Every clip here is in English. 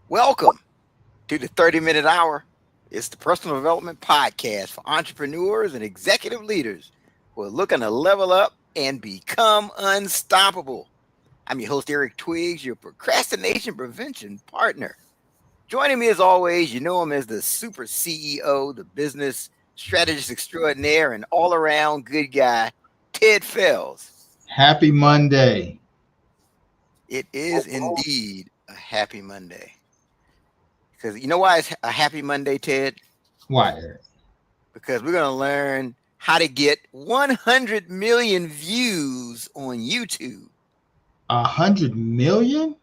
Welcome to the 30-Minute Hour. It's the personal development podcast for entrepreneurs and executive leaders who are looking to level up and become unstoppable. I'm your host, Eric Twiggs, your procrastination prevention partner. Joining me as always, you know him as the super CEO, the business strategist extraordinaire, and all-around good guy, Ted Fells. Happy Monday. It is indeed a happy Monday. Because you know why it's a happy Monday, Ted? Why, Eric? Because we're going to learn how to get 100 million views on YouTube. 100 million?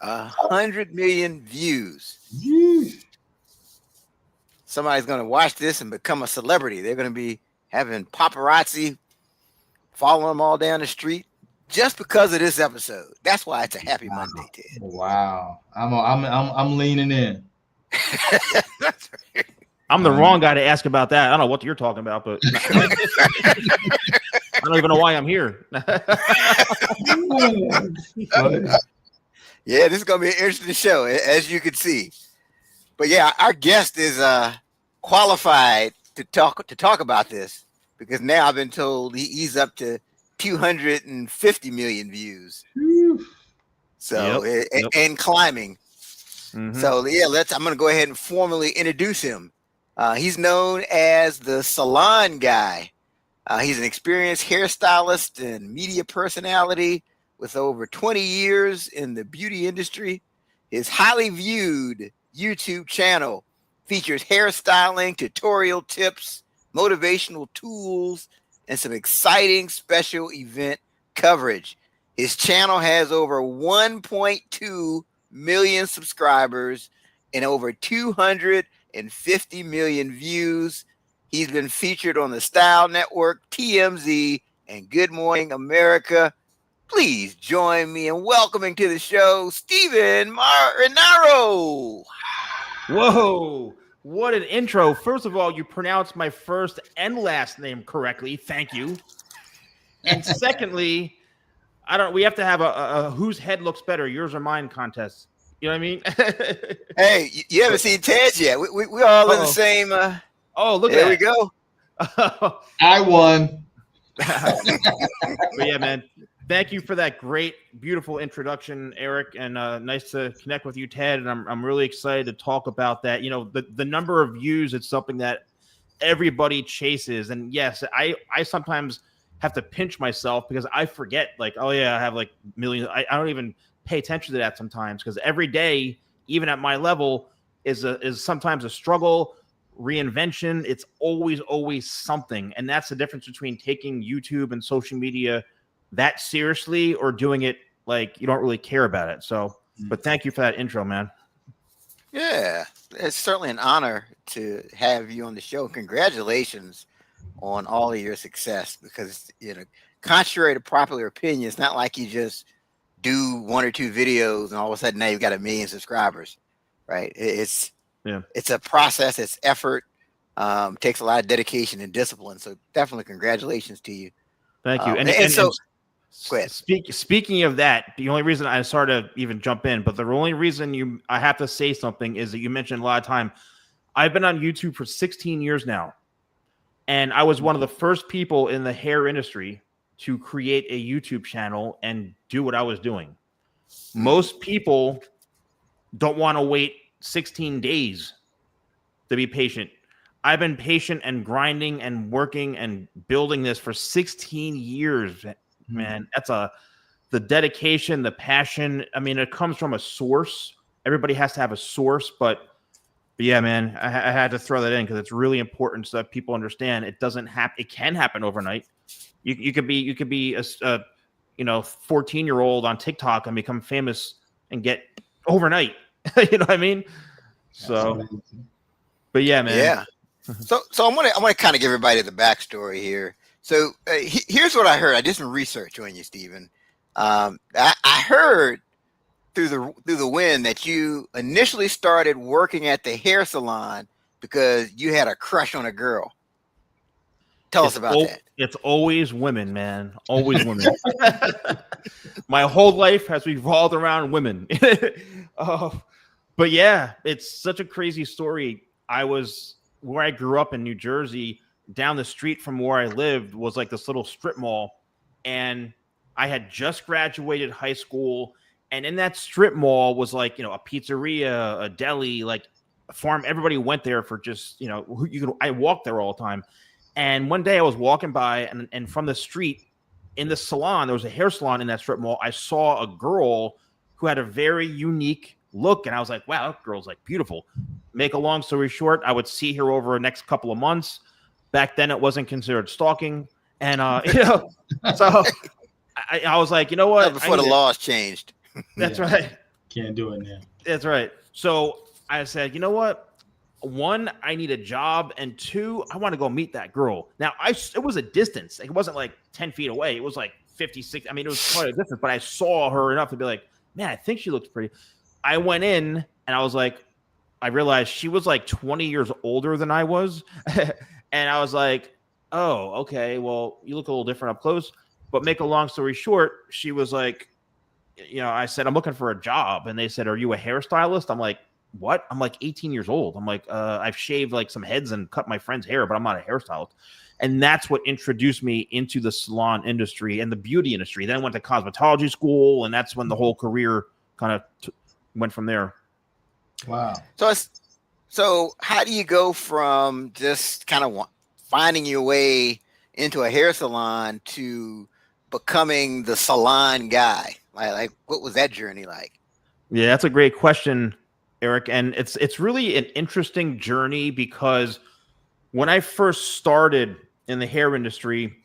100 million views. Yeesh. Somebody's going to watch this and become a celebrity. They're going to be having paparazzi following them all down the street just because of this episode. That's why it's a happy Monday, Ted. Wow. I'm leaning in. I'm the wrong guy to ask about that. I don't know what you're talking about, but I don't even know why I'm here. Yeah, this is going to be an interesting show, as you can see. But yeah, our guest is qualified to talk about this because now I've been told he's up to 250 million views. So Yep. and climbing. Mhm. So yeah, I'm going to go ahead and formally introduce him. He's known as the Salon Guy. He's an experienced hairstylist and media personality with over 20 years in the beauty industry. His highly viewed YouTube channel features hairstyling, tutorial tips, motivational tools, and some exciting special event coverage. His channel has over 1.2 million subscribers and over 250 million views. He's been featured on the Style Network, TMZ, and Good Morning America. Please join me in welcoming to the show, Stephen Marinaro. Whoa, what an intro. First of all, you pronounced my first and last name correctly. Thank you. And secondly, we have to have a whose head looks better, yours or mine contest. You know what I mean? Hey, you haven't seen Ted's yet. We all in the same. Oh, look there at we go. I won. But yeah, man. Thank you for that great, beautiful introduction, Eric, and nice to connect with you, Ted. And I'm really excited to talk about that. You know, the number of views, it's something that everybody chases. And yes, I sometimes have to pinch myself because I forget, like, oh yeah, I have like millions. I don't even pay attention to that sometimes because every day, even at my level, is sometimes a struggle. Reinvention. It's always something. And that's the difference between taking YouTube and social media that seriously or doing it like you don't really care about it. So, but thank you for that intro, man. Yeah, it's certainly an honor to have you on the show. Congratulations on all of your success because, contrary to popular opinion, it's not like you just do one or two videos and all of a sudden now you've got 1 million subscribers, right? It's a process, it's effort, takes a lot of dedication and discipline. So definitely congratulations to you. Thank you. Go ahead. Speaking of that, the only reason I started to even jump in, but the only reason I have to say something is that you mentioned a lot of time. I've been on YouTube for 16 years now, and I was one of the first people in the hair industry to create a YouTube channel and do what I was doing. Most people don't want to wait 16 days to be patient. I've been patient and grinding and working and building this for 16 years. Man, that's the dedication, the passion. I mean, it comes from a source. Everybody has to have a source, but yeah, man, I had to throw that in because it's really important so that people understand it doesn't happen. It can happen overnight. You could be a 14-year-old on TikTok and become famous and get overnight. You know what I mean? So, but yeah, man. Yeah. So I'm gonna kind of give everybody the backstory here. So here's what I heard. I did some research on you, Stephen. I heard through the wind that you initially started working at the hair salon because you had a crush on a girl. Tell us about that. It's always women, man. Always women. My whole life has revolved around women. But yeah, it's such a crazy story. Where I grew up in New Jersey, down the street from where I lived was like this little strip mall. And I had just graduated high school. And in that strip mall was like, a pizzeria, a deli, like a farm. Everybody went there for just, I walked there all the time. And one day I was walking by and from the street in the salon, there was a hair salon in that strip mall. I saw a girl who had a very unique look. And I was like, wow, that girl's like beautiful. Make a long story short, I would see her over the next couple of months. Back then it wasn't considered stalking. And, so I was like, you know what? Before the laws changed. That's right. Can't do it now. That's right. So I said, you know what? One, I need a job, and two, I want to go meet that girl. Now, it was a distance. It wasn't like 10 feet away. It was like 50, 60. I mean, it was quite a distance, but I saw her enough to be like, man, I think she looks pretty. I went in, and I was like, I realized she was like 20 years older than I was. And I was like, oh, okay, well, you look a little different up close. But make a long story short, she was like, I said, I'm looking for a job. And they said, are you a hairstylist? I'm like, what? I'm like 18 years old. I'm like, I've shaved like some heads and cut my friend's hair, but I'm not a hairstylist. And that's what introduced me into the salon industry and the beauty industry. Then I went to cosmetology school, and that's when the whole career kind of went from there. Wow. So how do you go from just kind of finding your way into a hair salon to becoming the salon guy? Like what was that journey like? Yeah, that's a great question, Eric. And it's really an interesting journey because when I first started in the hair industry,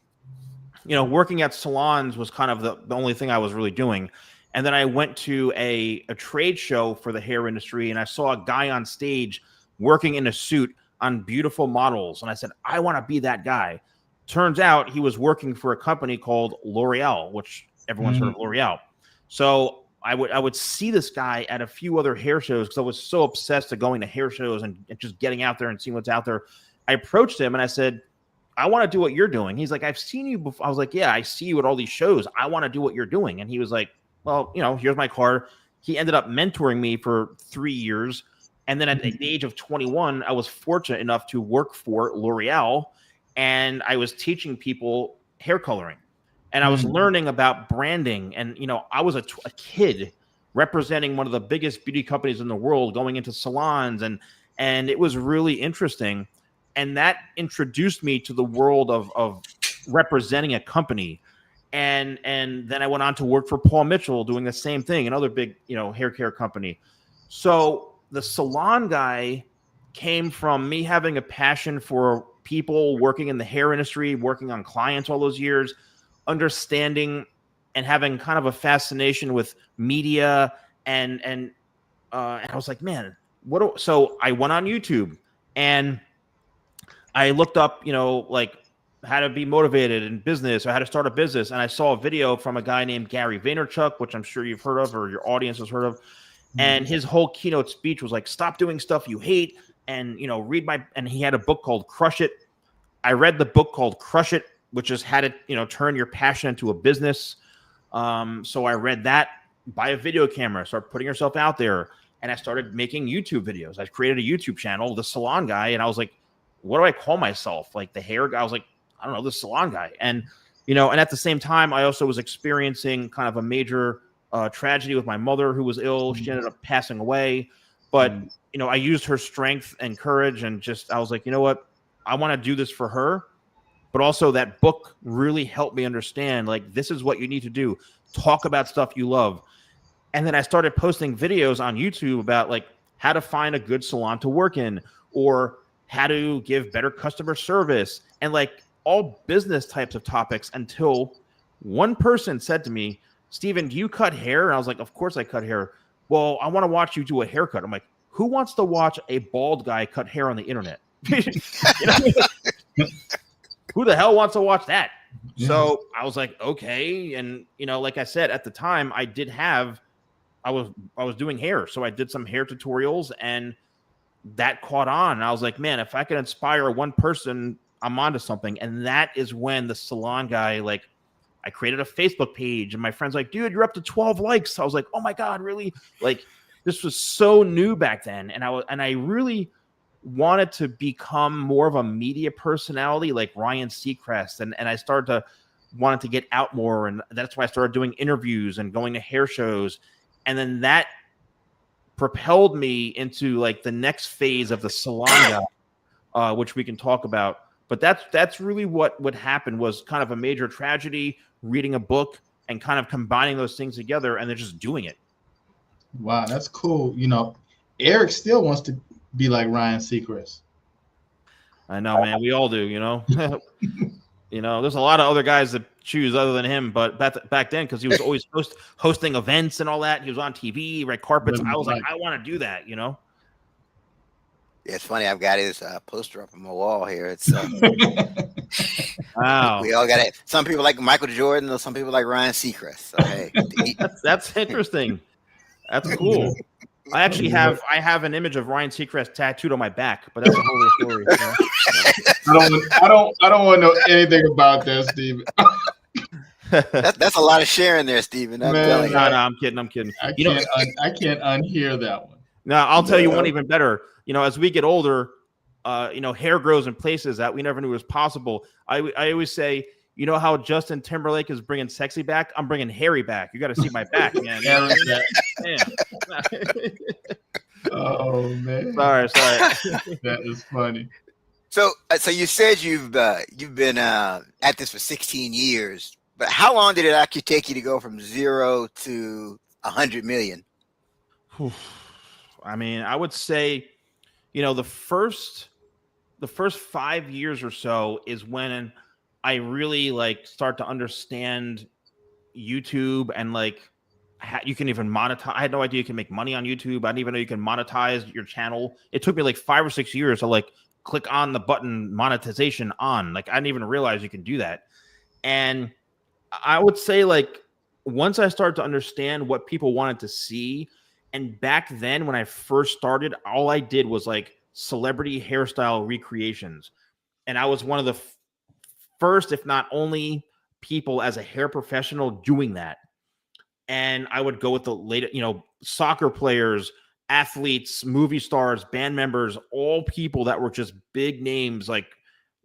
working at salons was kind of the only thing I was really doing. And then I went to a trade show for the hair industry, and I saw a guy on stage working in a suit on beautiful models. And I said, I want to be that guy. Turns out he was working for a company called L'Oreal, which everyone's heard of L'Oreal. So I would see this guy at a few other hair shows because I was so obsessed with going to hair shows and just getting out there and seeing what's out there. I approached him and I said, I want to do what you're doing. He's like, I've seen you before. I was like, yeah, I see you at all these shows. I want to do what you're doing. And he was like, well, here's my card. He ended up mentoring me for 3 years. And then at the age of 21, I was fortunate enough to work for L'Oreal, and I was teaching people hair coloring. And I was learning about branding. And, I was a kid representing one of the biggest beauty companies in the world, going into salons. And it was really interesting. And that introduced me to the world of representing a company. And then I went on to work for Paul Mitchell, doing the same thing, another big, hair care company. So the salon guy came from me having a passion for people working in the hair industry, working on clients all those years, understanding and having kind of a fascination with media. And I was like, man, so I went on YouTube and I looked up, like how to be motivated in business or how to start a business. And I saw a video from a guy named Gary Vaynerchuk, which I'm sure you've heard of or your audience has heard of. And his whole keynote speech was like, stop doing stuff you hate. And, and he had a book called Crush It. I read the book called Crush It, which is how to, turn your passion into a business. So I read that, buy a video camera, start putting yourself out there. And I started making YouTube videos. I created a YouTube channel, The Salon Guy. And I was like, what do I call myself? Like the hair guy. I was like, I don't know, The Salon Guy. And, and at the same time, I also was experiencing kind of a major tragedy with my mother who was ill. She ended up passing away. But, I used her strength and courage and I was like, you know what? I want to do this for her. But also that book really helped me understand, like, this is what you need to do. Talk about stuff you love. And then I started posting videos on YouTube about like how to find a good salon to work in or how to give better customer service and like all business types of topics until one person said to me, Steven, do you cut hair? And I was like, of course I cut hair. Well, I want to watch you do a haircut. I'm like, who wants to watch a bald guy cut hair on the internet? Who the hell wants to watch that? Yeah. So I was like, okay. And, like I said, at the time I was doing hair. So I did some hair tutorials and that caught on. And I was like, man, if I can inspire one person, I'm onto something. And that is when the Salon Guy, like, I created a Facebook page and my friend's like, dude, you're up to 12 likes. I was like, oh my God, really? Like, this was so new back then. And I really wanted to become more of a media personality like Ryan Seacrest. And I started to wanted to get out more. And that's why I started doing interviews and going to hair shows. And then that propelled me into like the next phase of the salon guy, which we can talk about. But that's really what happened, was kind of a major tragedy, reading a book and kind of combining those things together and then just doing it. Wow, that's cool. You know, Eric still wants to be like Ryan Seacrest. I know, man. We all do, you know. You know, there's a lot of other guys that choose other than him, but back then, because he was always hosting events and all that, he was on TV, red carpets. I was like, I want to do that, you know. Yeah, it's funny. I've got his poster up on my wall here. It's wow. We all got it. Some people like Michael Jordan, or some people like Ryan Seacrest. So hey, that's interesting. That's cool. I actually have an image of Ryan Seacrest tattooed on my back, but that's a whole other story. You know? I don't want to know anything about that, Steven. that's a lot of sharing there, Steven. I'm telling you. No, I'm kidding. I can't unhear that one. No, I'll tell you one even better. You know, as we get older, you know, hair grows in places that we never knew was possible. I always say, you know how Justin Timberlake is bringing sexy back? I'm bringing Harry back. You got to see my back, man. Oh man! Sorry. That is funny. So you said you've been at this for 16 years, but how long did it actually take you to go from 0 to 100 million? I mean, I would say, you know, the first 5 years or so is when I really like start to understand YouTube and like you can even monetize. I had no idea you can make money on YouTube. I didn't even know you can monetize your channel. It took me like 5 or 6 years to like click on the button monetization on. Like I didn't even realize you can do that. And I would say like once I started to understand what people wanted to see, and back then when I first started, all I did was like celebrity hairstyle recreations. And I was one of the first, if not only, people as a hair professional doing that. And I would go with the latest, you know, soccer players, athletes, movie stars, band members, all people that were just big names, like,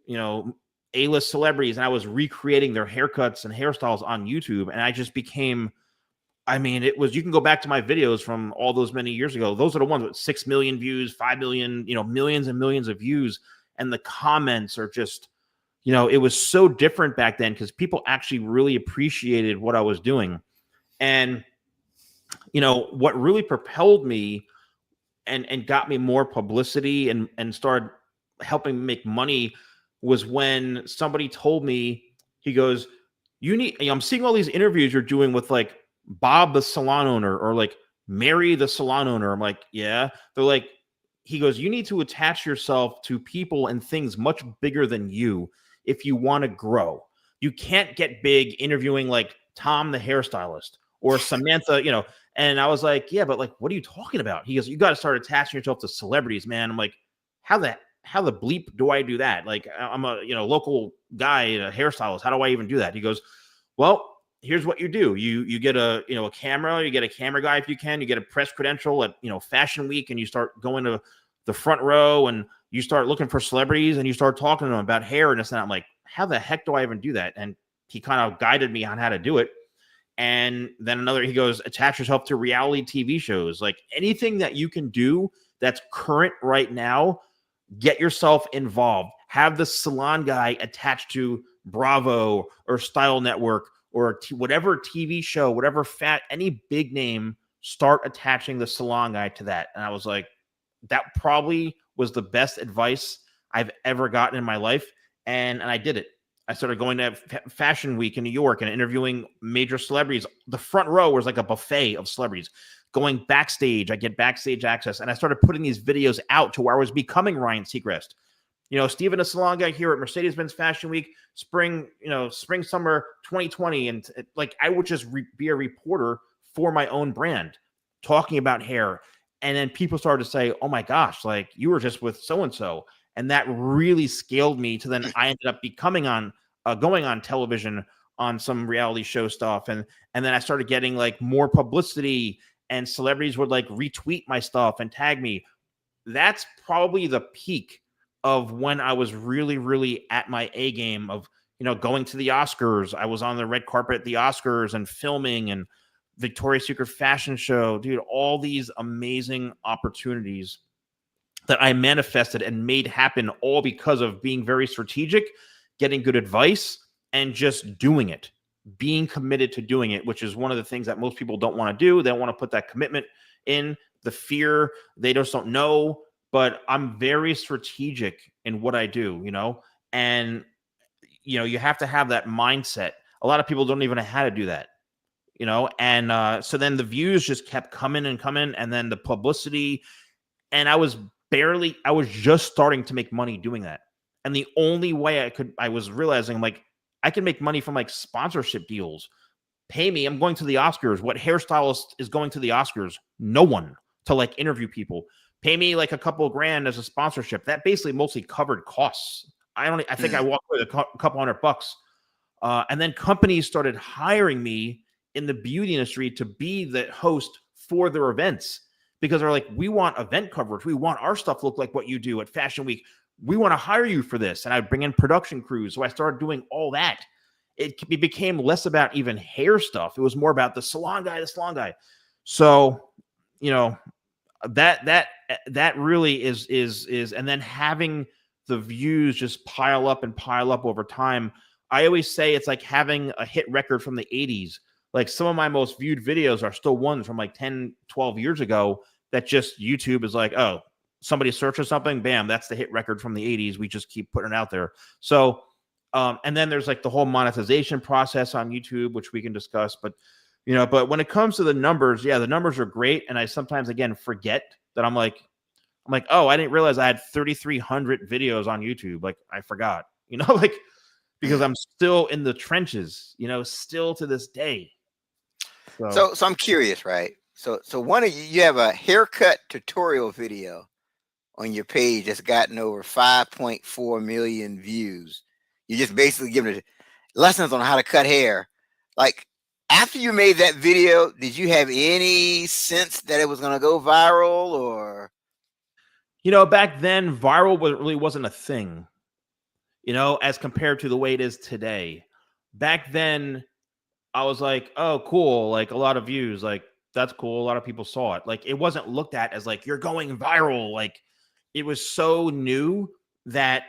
you know, A-list celebrities. And I was recreating their haircuts and hairstyles on YouTube. And I just became, I mean, it was, you can go back to my videos from all those many years ago. Those are the ones with 6 million views, 5 million, you know, millions and millions of views. And the comments are just, you know, it was so different back then because people actually really appreciated what I was doing. And, you know, what really propelled me and got me more publicity and started helping me make money was when somebody told me, he goes, I'm seeing all these interviews you're doing with like Bob, the salon owner, or like Mary, the salon owner. I'm like, yeah. They're like, he goes, you need to attach yourself to people and things much bigger than you if you want to grow. You can't get big interviewing like Tom, the hairstylist, or Samantha, you know. And I was like, yeah, but like, what are you talking about? He goes, you got to start attaching yourself to celebrities, man. I'm like, how the bleep do I do that? Like, I'm a, you know, local guy, a hairstylist. How do I even do that? He goes, well, here's what you do. You get a, you know, a camera, you get a camera guy if you can, you get a press credential at, you know, Fashion Week, and you start going to the front row and you start looking for celebrities and you start talking to them about hair and this and that. I'm like, how the heck do I even do that? And he kind of guided me on how to do it. And then he goes, attach yourself to reality TV shows, like anything that you can do that's current right now, get yourself involved. Have the salon guy attached to Bravo or Style Network or whatever TV show, whatever any big name, start attaching the salon guy to that. And I was like, that probably was the best advice I've ever gotten in my life. And I did it. I started going to Fashion Week in New York and interviewing major celebrities. The front row was like a buffet of celebrities. Going backstage, I get backstage access. And I started putting these videos out to where I was becoming Ryan Seacrest. You know, Steven, the salon guy here at Mercedes-Benz Fashion Week, spring, summer 2020. And like, I would just be a reporter for my own brand, talking about hair. And then people started to say, oh my gosh, like you were just with so-and-so. And that really scaled me to then I ended up becoming going on television on some reality show stuff. And then I started getting like more publicity and celebrities would like retweet my stuff and tag me. That's probably the peak of when I was really, really at my A game of, going to the Oscars. I was on the red carpet at the Oscars and filming, and Victoria's Secret fashion show, dude, all these amazing opportunities that I manifested and made happen, all because of being very strategic, getting good advice, and just doing it, being committed to doing it, which is one of the things that most people don't want to do. They don't want to put that commitment in, the fear, they just don't know. But I'm very strategic in what I do, and, you have to have that mindset. A lot of people don't even know how to do that, and so then the views just kept coming and coming, and then the publicity, and I was just starting to make money doing that. And the only way I was realizing, like, I can make money from like sponsorship deals. Pay me. I'm going to the Oscars. What hairstylist is going to the Oscars? No one, to like interview people. Pay me like a couple of grand as a sponsorship. That basically mostly covered costs. I think I walked away with a couple $100. And then companies started hiring me in the beauty industry to be the host for their events, because they're like, we want event coverage. We want our stuff look like what you do at Fashion Week. We want to hire you for this. And I'd bring in production crews. So I started doing all that. It became less about even hair stuff. It was more about the salon guy. So, that really is, and then having the views just pile up over time. I always say it's like having a hit record from the 80s. Like, some of my most viewed videos are still ones from like 10, 12 years ago that just YouTube is like, oh, somebody searches something, bam, that's the hit record from the 80s. We just keep putting it out there. So, and then there's like the whole monetization process on YouTube, which we can discuss. But, but when it comes to the numbers, the numbers are great. And I sometimes, again, forget that I'm like, oh, I didn't realize I had 3,300 videos on YouTube. Like, I forgot, like, because I'm still in the trenches, still to this day. So I'm curious, right? So one of you have a haircut tutorial video on your page that's gotten over 5.4 million views. You just basically giving lessons on how to cut hair. Like, after you made that video, did you have any sense that it was going to go viral, or? Back then, viral really wasn't a thing, as compared to the way it is today. Back then, I was like, oh, cool. Like, a lot of views, like, that's cool. A lot of people saw it. Like, it wasn't looked at as like, you're going viral. Like, it was so new that,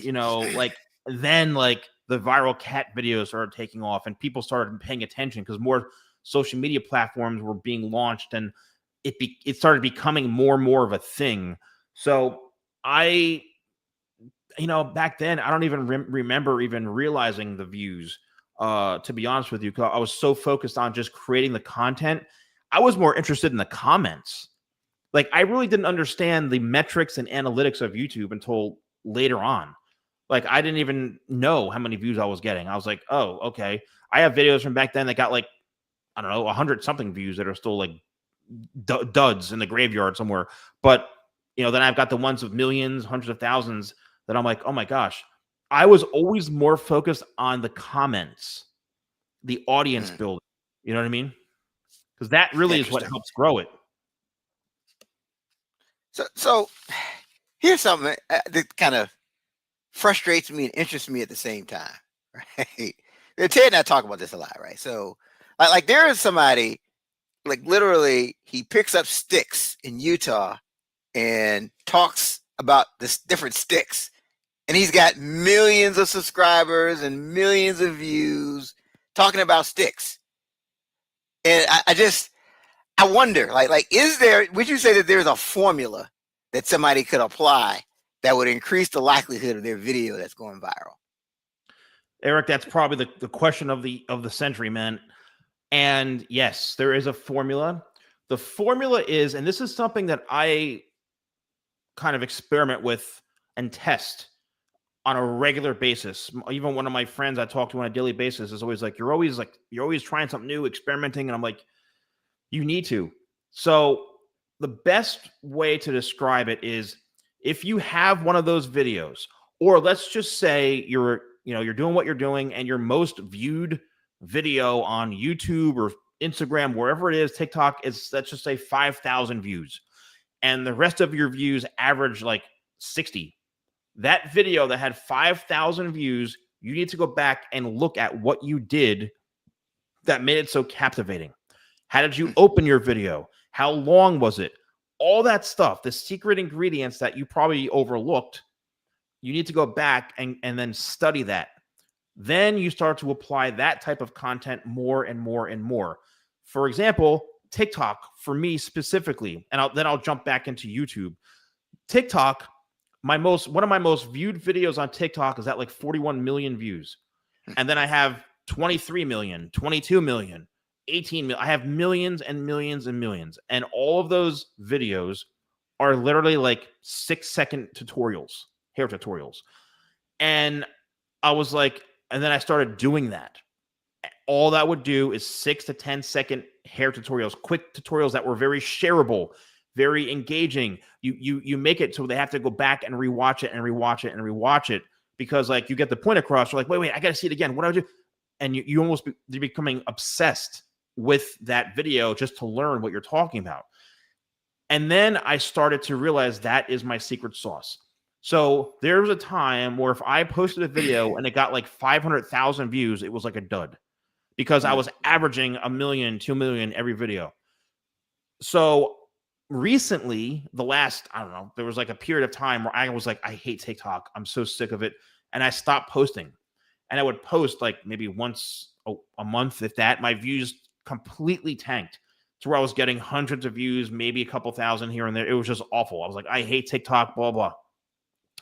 like, then like the viral cat videos started taking off and people started paying attention because more social media platforms were being launched, and it started becoming more and more of a thing. So back then, I don't even remember even realizing the views, to be honest with you, because I was so focused on just creating the content. I was more interested in the comments. Like, I really didn't understand the metrics and analytics of YouTube until later on. Like, I didn't even know how many views I was getting. I was like, oh, okay. I have videos from back then that got like, I don't know, 100 something views that are still like duds in the graveyard somewhere. But, then I've got the ones of millions, hundreds of thousands that I'm like, oh my gosh. I was always more focused on the comments, the audience building. You know what I mean? Because that really is what helps grow it. So here's something that kind of frustrates me and interests me at the same time, right? Ted and I talk about this a lot, right? So, like there is somebody, like, literally, he picks up sticks in Utah and talks about this different sticks, and he's got millions of subscribers and millions of views talking about sticks. And I wonder, like, would you say that there's a formula that somebody could apply that would increase the likelihood of their video that's going viral? Eric, that's probably the question of the century, man. And yes, there is a formula. The formula is, and this is something that I kind of experiment with and test on a regular basis. Even one of my friends I talk to on a daily basis is always like, you're always trying something new, experimenting. And I'm like, you need to. So the best way to describe it is, if you have one of those videos, or let's just say you're doing what you're doing and your most viewed video on YouTube or Instagram, wherever it is, TikTok is, let's just say 5,000 views. And the rest of your views average like 60. That video that had 5,000 views, you need to go back and look at what you did that made it so captivating. How did you open your video? How long was it? All that stuff, the secret ingredients that you probably overlooked, you need to go back and then study that. Then you start to apply that type of content more and more and more. For example, TikTok, for me specifically, and then I'll jump back into YouTube. TikTok, one of my most viewed videos on TikTok is at like 41 million views. And then I have 23 million, 22 million, 18 million. I have millions and millions and millions. And all of those videos are literally like 6-second tutorials, hair tutorials. And I was like, and then I started doing that. All that would do is 6 to 10 second hair tutorials, quick tutorials that were very shareable, very engaging. You make it so they have to go back and rewatch it and rewatch it and rewatch it, because like you get the point across. You're like, wait, I got to see it again. What do I do? And you almost you're becoming obsessed with that video just to learn what you're talking about. And then I started to realize that is my secret sauce. So there was a time where if I posted a video and it got like 500,000 views, it was like a dud, because I was averaging 1 million, 2 million every video. So recently, the last, I don't know, there was like a period of time where I was like, I hate TikTok. I'm so sick of it. And I stopped posting. And I would post like maybe once a month, if that. My views completely tanked to where I was getting hundreds of views, maybe a couple thousand here and there. It was just awful. I was like, I hate TikTok, blah, blah.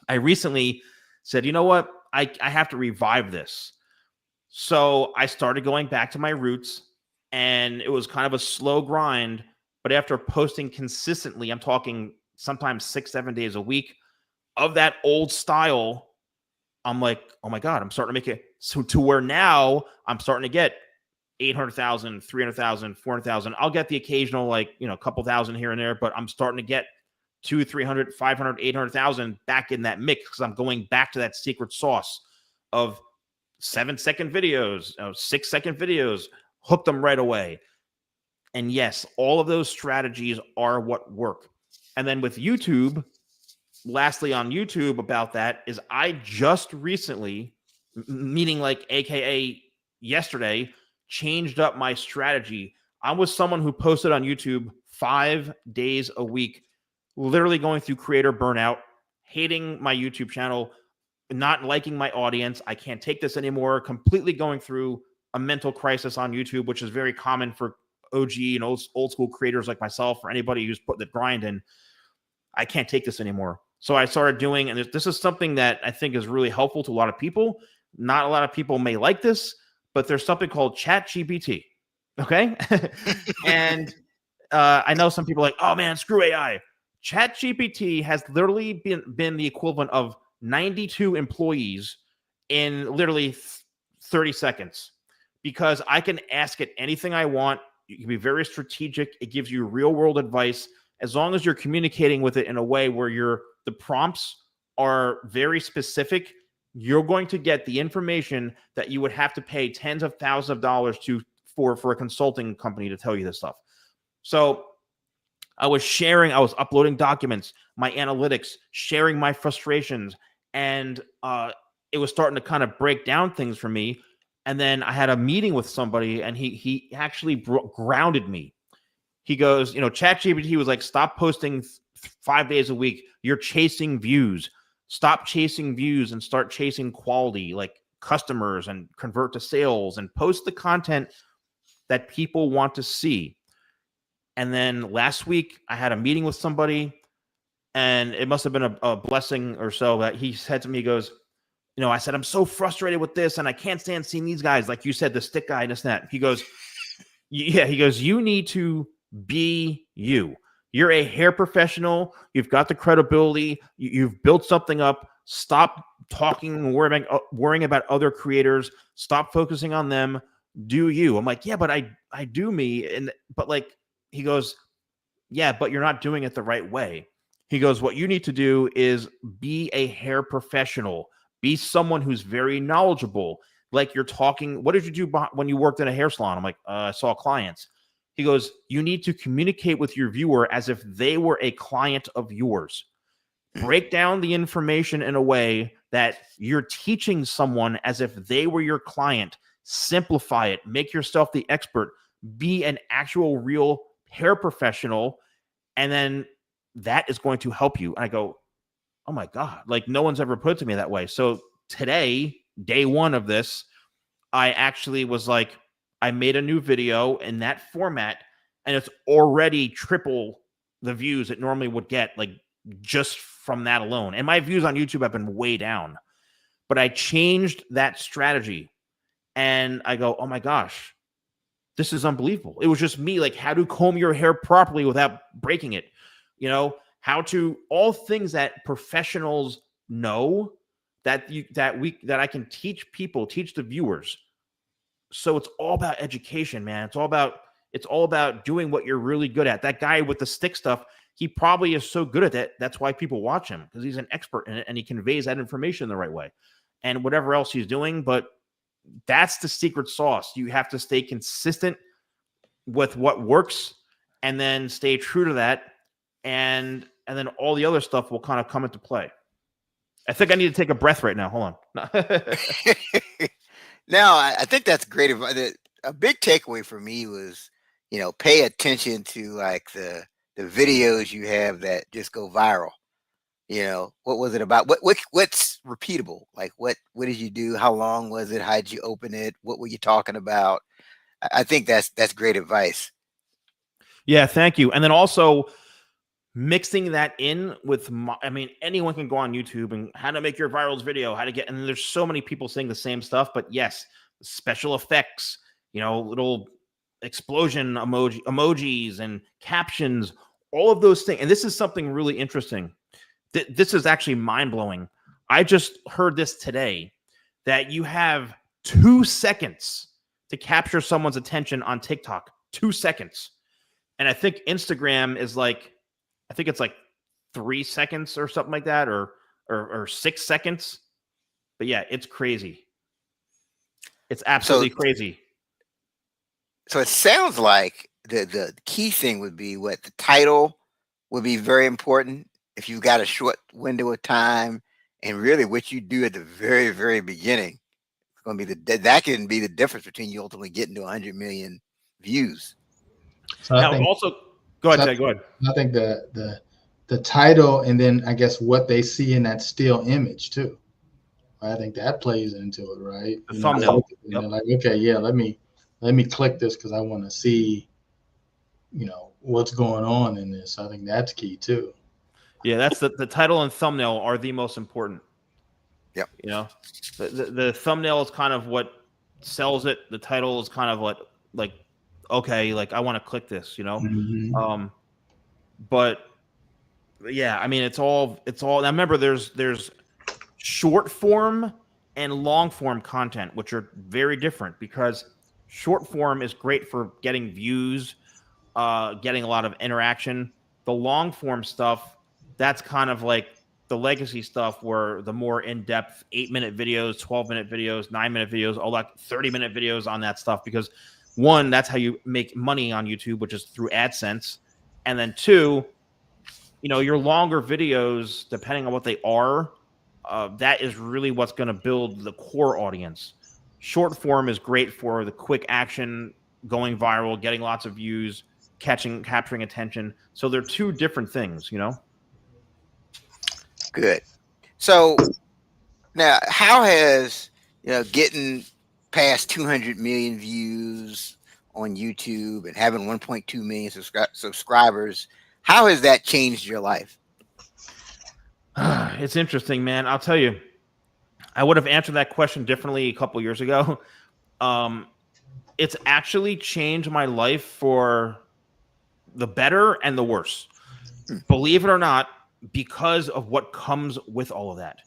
I recently said, you know what? I have to revive this. So I started going back to my roots, and it was kind of a slow grind. But after posting consistently, I'm talking sometimes 6-7 days a week of that old style, I'm like, oh my God, I'm starting to make it so to where now I'm starting to get 800,000, 300,000, 400,000. I'll get the occasional, like, a couple thousand here and there, but I'm starting to get 200, 300, 500, 800,000 back in that mix, because I'm going back to that secret sauce of 7-second videos, 6-second videos, hook them right away. And yes, all of those strategies are what work. And then with YouTube, lastly on YouTube about that is I just recently, meaning like AKA yesterday, changed up my strategy. I was someone who posted on YouTube 5 days a week, literally going through creator burnout, hating my YouTube channel, not liking my audience. I can't take this anymore. Completely going through a mental crisis on YouTube, which is very common for OG and old school creators like myself, or anybody who's put the grind in. I can't take this anymore. So I started doing, and this is something that I think is really helpful to a lot of people. Not a lot of people may like this, but there's something called ChatGPT. Okay. And I know some people are like, oh man, screw AI. ChatGPT has literally been the equivalent of 92 employees in literally 30 seconds, because I can ask it anything I want. You can be very strategic. It gives you real world advice, as long as you're communicating with it in a way where the prompts are very specific. You're going to get the information that you would have to pay tens of thousands of dollars for a consulting company to tell you this stuff. So I was uploading documents, my analytics, sharing my frustrations, and it was starting to kind of break down things for me. And then I had a meeting with somebody, and he actually grounded me. He goes, ChatGPT was like, stop posting 5 days a week. You're chasing views. Stop chasing views and start chasing quality, like customers, and convert to sales, and post the content that people want to see. And then last week I had a meeting with somebody, and it must have been a blessing or so that he said to me, he goes, I said, I'm so frustrated with this, and I can't stand seeing these guys, like you said, the stick guy and this and that. He goes, you need to be you. You're a hair professional. You've got the credibility. You've built something up. Stop talking and worrying about other creators. Stop focusing on them. Do you. I'm like, yeah, but I do me. But like, he goes, yeah, but you're not doing it the right way. He goes, what you need to do is be a hair professional. Be someone who's very knowledgeable. like you're talking. What did you do when you worked in a hair salon? I'm like, I saw clients. He goes, you need to communicate with your viewer as if they were a client of yours. Break down the information in a way that you're teaching someone as if they were your client. Simplify it. Make yourself the expert. Be an actual real hair professional. And then that is going to help you. And I go, oh my God, like no one's ever put it to me that way. So today, day one of this, I actually was like, I made a new video in that format, and it's already triple the views it normally would get, like just from that alone. And my views on YouTube have been way down, but I changed that strategy, and I go, oh my gosh, this is unbelievable. It was just me, like how to comb your hair properly without breaking it, you know, how to, all things that professionals know that I can teach people, teach the viewers. So it's all about education, man. It's all about doing what you're really good at. That guy with the stick stuff, he probably is so good at that. That's why people watch him, because he's an expert in it and he conveys that information the right way. And whatever else he's doing, but that's the secret sauce. You have to stay consistent with what works and then stay true to that. And then all the other stuff will kind of come into play. I think I need to take a breath right now. Hold on. Now, I think that's great. A big takeaway for me was, pay attention to like the videos you have that just go viral. What was it about? What's repeatable? Like what did you do? How long was it? How did you open it? What were you talking about? I think that's great advice. Yeah, thank you. And then also mixing that in with, anyone can go on YouTube and how to make your virals video, and there's so many people saying the same stuff, but yes, special effects, little explosion emojis and captions, all of those things. And this is something really interesting. This is actually mind-blowing. I just heard this today, that you have 2 seconds to capture someone's attention on TikTok. 2 seconds. And I think Instagram is like, I think it's like 3 seconds or something like that, or 6 seconds. But yeah, it's crazy. It's absolutely crazy. So it sounds like the key thing would be what the title would be very important if you've got a short window of time, and really what you do at the very, very beginning. It's going to be that can be the difference between you ultimately getting to 100 million views. So now, also, go ahead, Ted, go ahead. I think the title, and then I guess what they see in that still image too. I think that plays into it, right? The thumbnail. They're like, okay, yeah, let me click this because I want to see, what's going on in this. I think that's key too. Yeah, that's the title and thumbnail are the most important. Yep. The thumbnail is kind of what sells it. The title is kind of like okay, like I want to click this, Mm-hmm. But yeah, it's all. Now remember, there's short form and long form content, which are very different, because short form is great for getting views, getting a lot of interaction. The long form stuff, that's kind of like the legacy stuff, where the more in-depth 8-minute videos, 12-minute videos, 9-minute videos, all that 30-minute videos on that stuff, because one, that's how you make money on YouTube, which is through AdSense. And then two, your longer videos, depending on what they are, that is really what's going to build the core audience. Short form is great for the quick action, going viral, getting lots of views, capturing attention. So they're two different things, Good. So now, how has getting past 200 million views on YouTube and having 1.2 million subscribers, how has that changed your life? It's interesting, man. I'll tell you, I would have answered that question differently a couple years ago. It's actually changed my life for the better and the worse. Believe it or not, because of what comes with all of that.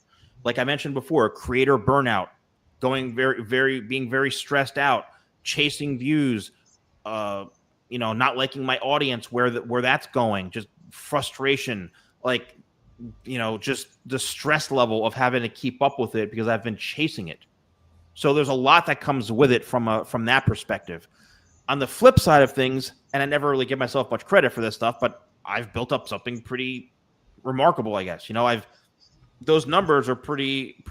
Like I mentioned before, creator burnout, being very stressed out, chasing views, not liking my audience, where that's going, just frustration, just the stress level of having to keep up with it because I've been chasing it. So there's a lot that comes with it from that perspective. On the flip side of things, and I never really give myself much credit for this stuff, but I've built up something pretty remarkable, I guess. Those numbers are pretty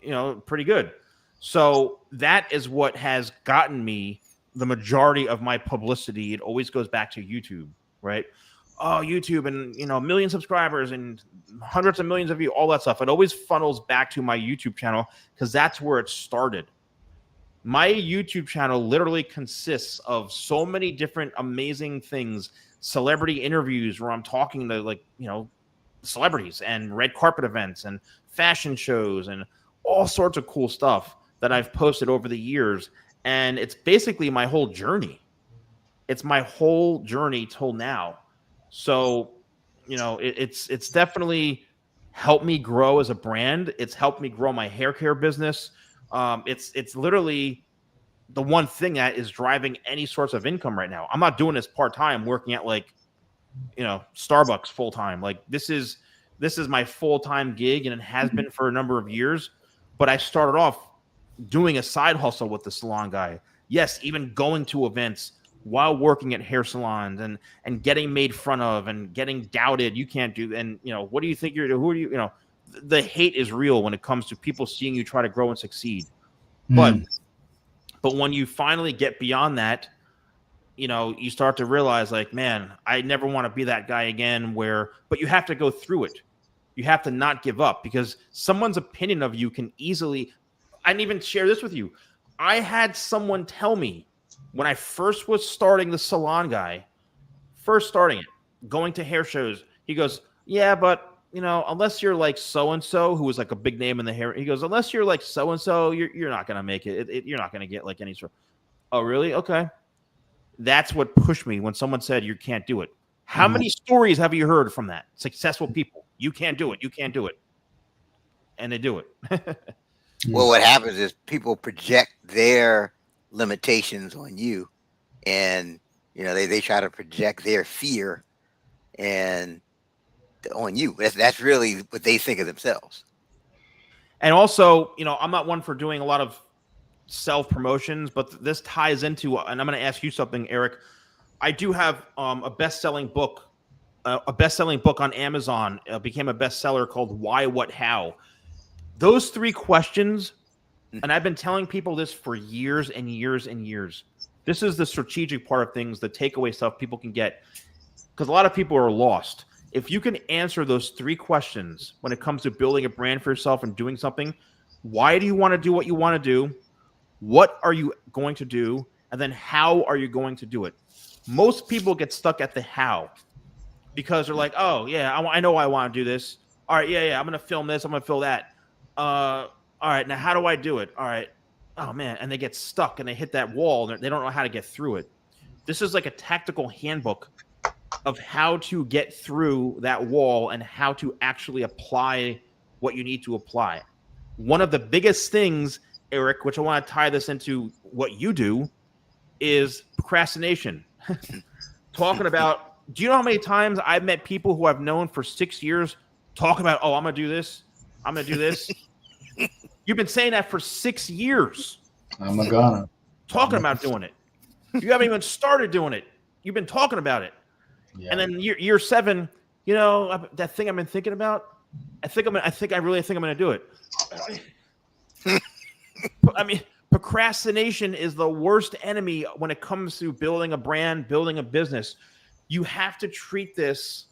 good. So that is what has gotten me the majority of my publicity. It always goes back to YouTube, right? Oh, YouTube and, a million subscribers and hundreds of millions of views, all that stuff. It always funnels back to my YouTube channel because that's where it started. My YouTube channel literally consists of so many different amazing things, celebrity interviews where I'm talking to celebrities and red carpet events and fashion shows and all sorts of cool stuff that I've posted over the years. And it's basically my whole journey. It's my whole journey till now. So, it's definitely helped me grow as a brand. It's helped me grow my hair care business. It's literally the one thing that is driving any sorts of income right now. I'm not doing this part-time working at Starbucks full-time. Like this is my full-time gig, and it has been for a number of years, but I started off doing a side hustle with the Salon Guy. Yes, even going to events while working at hair salons and getting made fun of and getting doubted. You can't do, and what do you think who are you, the hate is real when it comes to people seeing you try to grow and succeed. But when you finally get beyond that, you start to realize man, I never want to be that guy again but you have to go through it. You have to not give up because someone's opinion of you can easily, I didn't even share this with you. I had someone tell me when I first was starting the Salon Guy, going to hair shows, he goes, yeah, but unless you're like so-and-so, who was like a big name in the hair, he goes, unless you're like so-and-so, you're not going to make it. You're not going to get like any sort. Oh, really? Okay. That's what pushed me when someone said you can't do it. How many stories have you heard from that? Successful people. You can't do it. You can't do it. And they do it. Well, what happens is people project their limitations on you, and they try to project their fear and on you. That's really what they think of themselves. And also, I'm not one for doing a lot of self promotions, but this ties into, and I'm going to ask you something, Eric. I do have a best-selling book on Amazon. Became a bestseller called Why, What, How. Those 3 questions, and I've been telling people this for years and years and years. This is the strategic part of things, the takeaway stuff people can get, because a lot of people are lost. If you can answer those 3 questions when it comes to building a brand for yourself and doing something, why do you want to do what you want to do? What are you going to do? And then how are you going to do it? Most people get stuck at the how because they're like, oh, yeah, I know I want to do this. All right, yeah, I'm going to film this. I'm going to film that. All right, now how do I do it? All right. Oh, man. And they get stuck and they hit that wall. And they don't know how to get through it. This is like a tactical handbook of how to get through that wall and how to actually apply what you need to apply. One of the biggest things, Eric, which I want to tie this into what you do, is procrastination. Talking about, do you know how many times I've met people who I've known for 6 years talking about, oh, I'm going to do this. I'm going to do this. You've been saying that for 6 years. I'm gonna. Talking about doing it. You haven't even started doing it. You've been talking about it. Yeah. And then year 7, that thing I've been thinking about, I really think I'm going to do it. I mean, procrastination is the worst enemy when it comes to building a brand, building a business. You have to treat this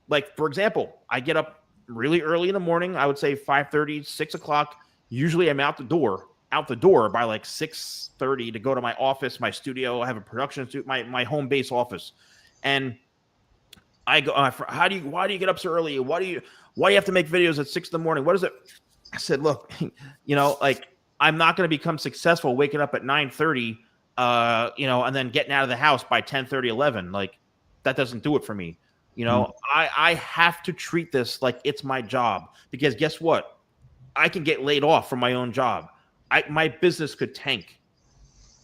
like, for example, I get up really early in the morning. I would say 5:30, 6 o'clock. Usually I'm out the door by like 6:30 to go to my office, my studio. I have a production studio, my home base office. And I go, why do you get up so early? Why do you have to make videos at 6 in the morning? What is it? I said, look, I'm not going to become successful waking up at 9:30, and then getting out of the house by 10:30, 11. Like, that doesn't do it for me. I have to treat this like it's my job, because guess what? I can get laid off from my own job. My business could tank.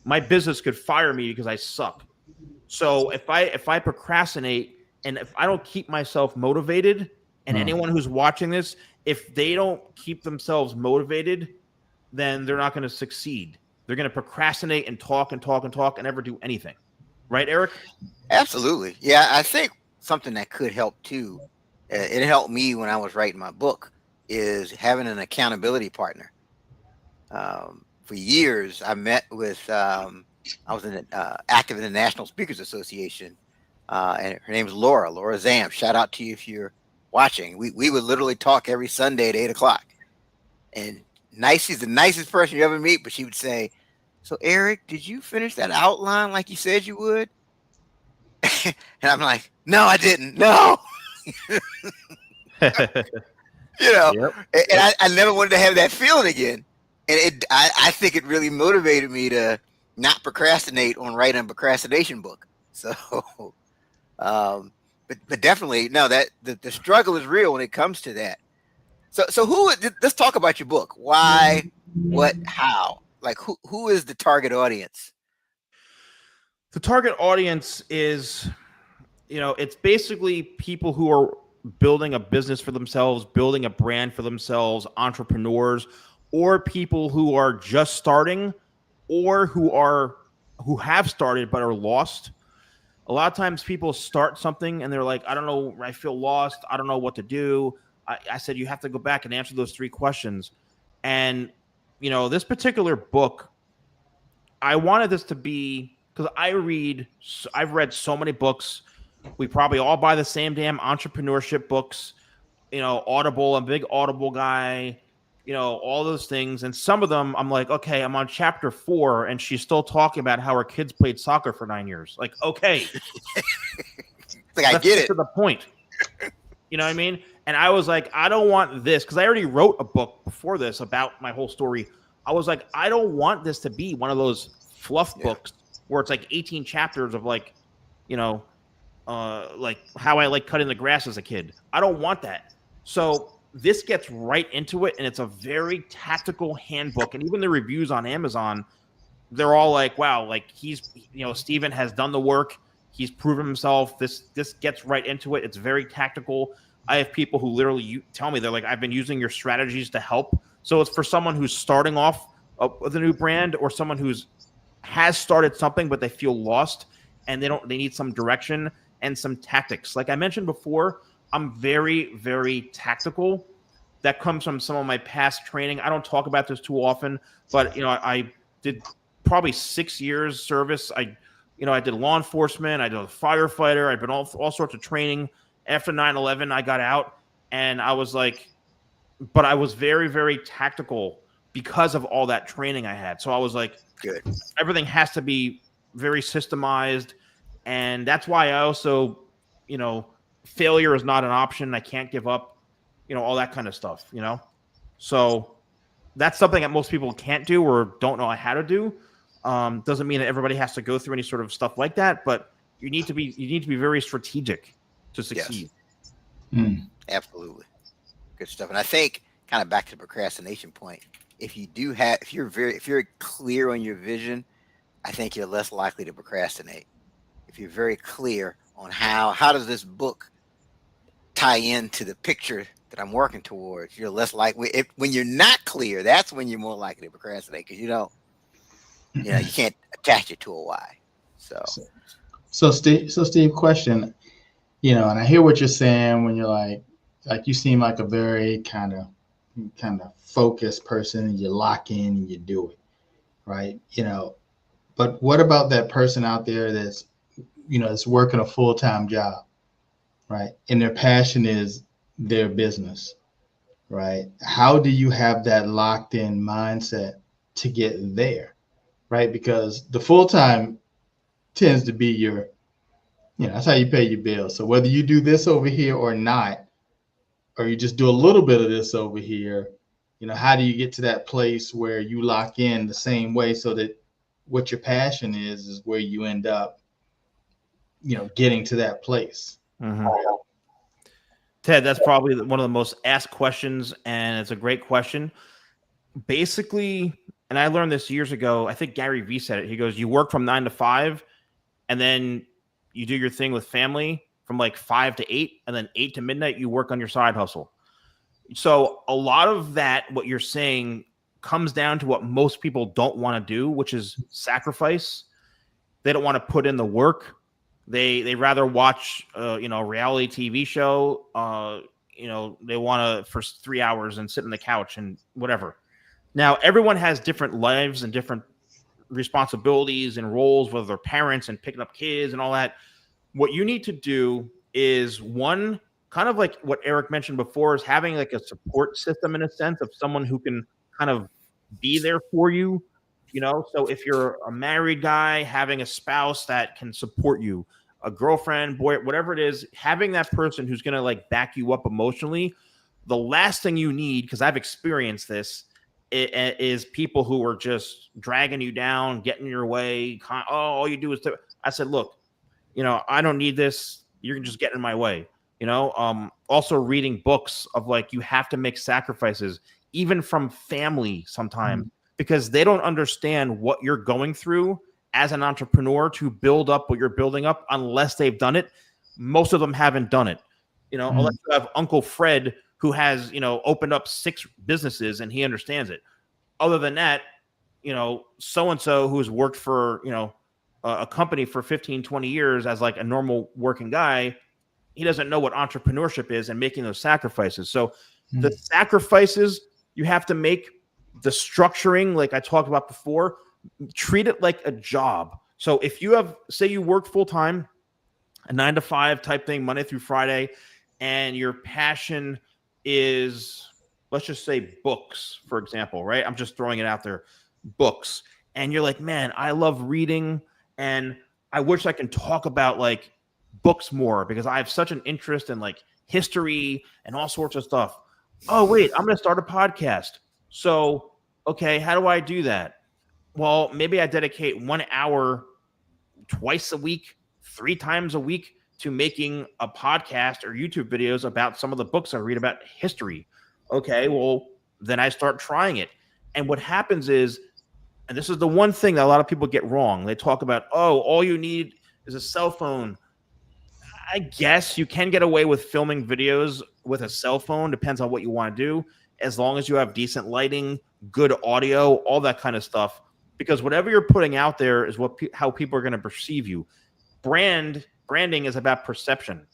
My business could fire me because I suck. So if I procrastinate and if I don't keep myself motivated, and anyone who's watching this, if they don't keep themselves motivated, then they're not going to succeed. They're going to procrastinate and talk and talk and talk and never do anything. Right, Eric? Absolutely. Yeah, I think something that could help too, it helped me when I was writing my book, is having an accountability partner. For years, I met with, I was active in the National Speakers Association, and her name's Laura Zam. Shout out to you if you're watching. We would literally talk every Sunday at 8 o'clock. And she's the nicest person you ever meet, but she would say, "So Eric, did you finish that outline like you said you would?" And I'm like, "No, I didn't. No." Yep. And I never wanted to have that feeling again. And I think it really motivated me to not procrastinate on writing a procrastination book. So, but definitely, no, that the struggle is real when it comes to that. So let's talk about your book. Why, what, how? Like, who is the target audience? The target audience is, it's basically people who are building a business for themselves, building a brand for themselves, entrepreneurs, or people who are just starting, or who have started but are lost. A lot of times people start something and they're like, I don't know, I feel lost. I don't know what to do. I said, you have to go back and answer those 3 questions. And, this particular book, I wanted this to be, because I've read so many books. We probably all buy the same damn entrepreneurship books, Audible, I'm a big Audible guy, all those things. And some of them I'm like, okay, I'm on chapter 4 and she's still talking about how her kids played soccer for 9 years. Like, okay. Like, I get it. To the point. You know what I mean? And I was like, I don't want this, because I already wrote a book before this about my whole story. I was like, I don't want this to be one of those fluff books where it's like 18 chapters of like, like how I like cutting the grass as a kid. I don't want that. So this gets right into it, and it's a very tactical handbook. And even the reviews on Amazon, they're all like, wow, like Steven has done the work. He's proven himself. This gets right into it. It's very tactical. I have people who literally tell me, they're like, I've been using your strategies to help. So it's for someone who's starting off with a new brand, or someone has started something, but they feel lost and they need some direction and some tactics. Like I mentioned before, I'm very, very tactical. That comes from some of my past training. I don't talk about this too often, but I did probably 6 years service. I did law enforcement. I did a firefighter. I've been all sorts of training. After 9/11, I got out, and I was like, but I was very, very tactical because of all that training I had. So I was like, good. Everything has to be very systemized. And that's why I also, failure is not an option. I can't give up, all that kind of stuff, So that's something that most people can't do or don't know how to do. Doesn't mean that everybody has to go through any sort of stuff like that, but you need to be very strategic to succeed. Yes. Absolutely. Good stuff. And I think, kind of back to the procrastination point, if you're very clear on your vision, I think you're less likely to procrastinate. If you're very clear on how does this book tie into the picture that I'm working towards, you're less likely. When you're not clear, that's when you're more likely to procrastinate, because you can't attach it to a why. So Steve, question, and I hear what you're saying when you're like you seem like a very kind of focused person, and you lock in and you do it, right? But what about that person out there that's working a full-time job, right? And their passion is their business, right? How do you have that locked in mindset to get there, right? Because the full-time tends to be your, that's how you pay your bills. So whether you do this over here or not, or you just do a little bit of this over here, how do you get to that place where you lock in the same way, so that what your passion is where you end up, getting to that place? Mm-hmm. Ted, that's probably one of the most asked questions, and it's a great question. Basically, and I learned this years ago, I think Gary Vee said it. He goes, you work from 9 to 5, and then you do your thing with family from like 5 to 8, and then 8 to midnight, you work on your side hustle. So a lot of that, what you're saying, comes down to what most people don't want to do, which is sacrifice. They don't want to put in the work. They rather watch, a reality TV show. They want to for 3 hours and sit on the couch and whatever. Now, everyone has different lives and different responsibilities and roles, whether they're parents and picking up kids and all that. What you need to do is, one, kind of like what Eric mentioned before, is having like a support system in a sense of someone who can kind of be there for you. So if you're a married guy, having a spouse that can support you, a girlfriend, boy, whatever it is, having that person who's going to like back you up emotionally. The last thing you need, because I've experienced this, is people who are just dragging you down, getting in your way. All you do is I said, look, I don't need this. You're just getting in my way. Also reading books of like, you have to make sacrifices, even from family sometimes, because they don't understand what you're going through as an entrepreneur to build up what you're building up unless they've done it. Most of them haven't done it. Unless you have Uncle Fred who has, opened up 6 businesses and he understands it. Other than that, so-and-so who's worked for, a company for 15, 20 years as like a normal working guy, he doesn't know what entrepreneurship is and making those sacrifices. So the sacrifices you have to make, the structuring, like I talked about before, treat it like a job. So if you have, say you work full-time, a 9-to-5 type thing, Monday through Friday, and your passion is, let's just say books, for example, right? I'm just throwing it out there, books. And you're like, man, I love reading and I wish I can talk about like books more because I have such an interest in like history and all sorts of stuff. Oh, wait, I'm going to start a podcast. So, okay, how do I do that? Well, maybe I dedicate 1 hour twice a week, 3 times a week to making a podcast or YouTube videos about some of the books I read about history. Okay, well, then I start trying it. And what happens is, and this is the one thing that a lot of people get wrong. They talk about, all you need is a cell phone. I guess you can get away with filming videos with a cell phone. Depends on what you want to do. As long as you have decent lighting, good audio, all that kind of stuff. Because whatever you're putting out there is how people are going to perceive you. Branding is about perception.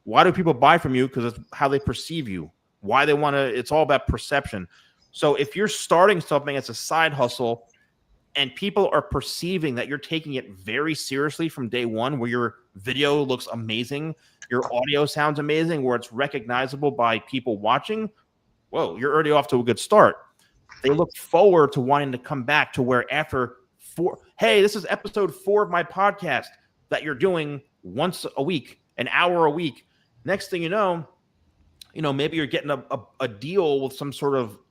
Why do people buy from you? Because it's how they perceive you. Why they want to. It's all about perception. So if you're starting something as a side hustle and people are perceiving that you're taking it very seriously from day one, where your video looks amazing, your audio sounds amazing, where it's recognizable by people watching, whoa, you're already off to a good start. They look forward to wanting to come back to where after 4, hey, this is episode 4 of my podcast that you're doing once a week, an hour a week. Next thing you know, maybe you're getting a deal with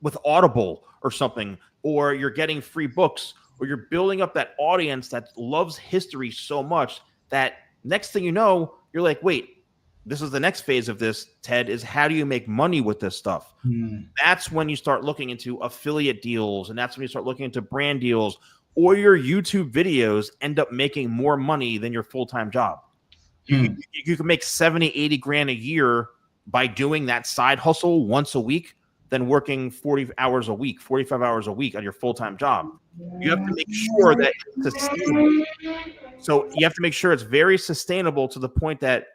with Audible or something, or you're getting free books, or you're building up that audience that loves history so much that next thing you know, you're like, wait, this is the next phase of this, Ted, is how do you make money with this stuff? That's when you start looking into affiliate deals, and that's when you start looking into brand deals, or your YouTube videos end up making more money than your full-time job. You can make 70, 80 grand a year by doing that side hustle once a week than working 40 hours a week, 45 hours a week on your full-time job. You have to make sure that it's sustainable. So you have to make sure it's very sustainable to the point that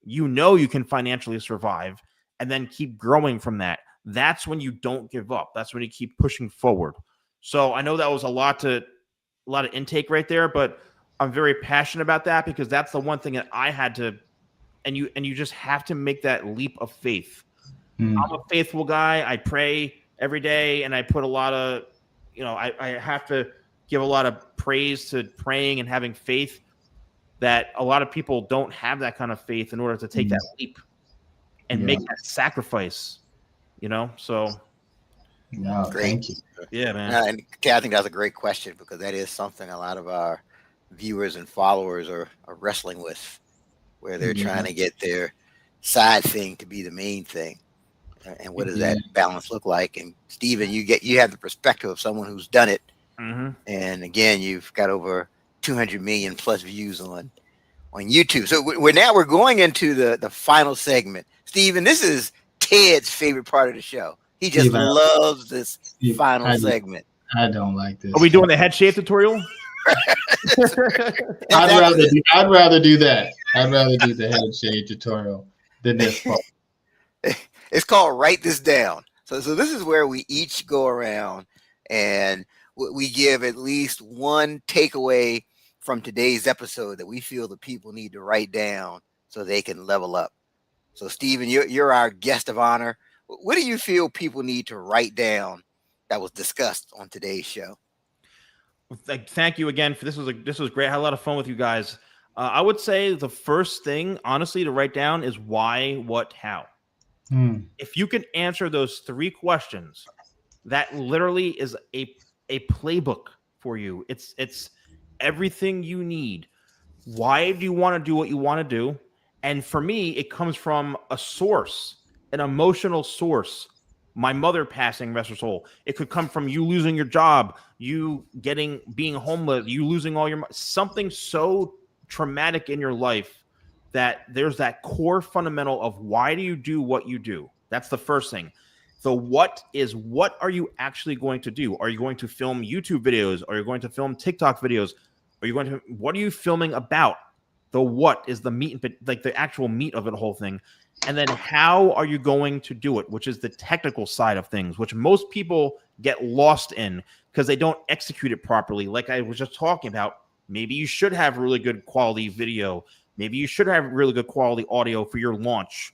you can financially survive and then keep growing from that. That's when you don't give up. That's when you keep pushing forward. So I know that was a lot of intake right there, but I'm very passionate about that because that's the one thing that I had to, and you just have to make that leap of faith. I'm a faithful guy. I pray every day, and I put a lot of, I have to give a lot of praise to praying and having faith that a lot of people don't have that kind of faith in order to take that leap and make that sacrifice, so. No, thank you. Yeah, man. And I think that's a great question because that is something a lot of our viewers and followers are wrestling with, where they're trying to get their side thing to be the main thing. And what does that balance look like? And Steven, you have the perspective of someone who's done it. And again, you've got over 200 million plus views on YouTube. So we're going into the final segment. Steven, this is Ted's favorite part of the show. He just loves this Steve, final segment. I don't like this. Are we doing the head shave tutorial? I'd rather do that. I'd rather do the head shave tutorial than this part. It's called Write This Down. So this is where we each go around and we give at least one takeaway from today's episode that we feel the people need to write down so they can level up. So Stephen, you're our guest of honor. What do you feel people need to write down that was discussed on today's show? Thank you again for this was great. I had a lot of fun with you guys. I would say the first thing, honestly, to write down is why, what, how. If you can answer those 3 questions, that literally is a playbook for you. It's everything you need. Why do you want to do what you want to do? And for me, it comes from a source, an emotional source. My mother passing, rest her soul. It could come from you losing your job, you being homeless, you losing all your something so traumatic in your life that there's that core fundamental of why do you do what you do? That's the first thing. The what is, what are you actually going to do? Are you going to film YouTube videos? Are you going to film TikTok videos? What are you filming about? The what is the meat, like the actual meat of it, the whole thing. And then how are you going to do it, which is the technical side of things, which most people get lost in because they don't execute it properly. Like I was just talking about, maybe you should have really good quality video. Maybe you should have really good quality audio for your launch,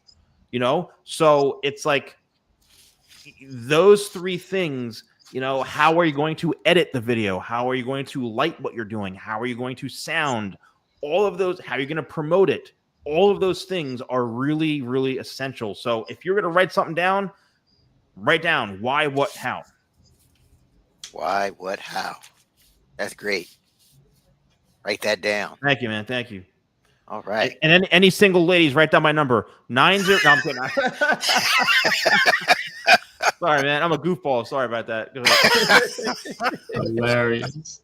So it's like those 3 things, how are you going to edit the video? How are you going to light what you're doing? How are you going to sound? All of those, how are you going to promote it? All of those things are really, really essential. So if you're going to write something down, write down why, what, how. Why, what, how. That's great. Write that down. Thank you, man. Thank you. All right. And any single ladies, write down my number. 90. No, I'm kidding. Sorry, man. I'm a goofball. Sorry about that. Go ahead. Hilarious.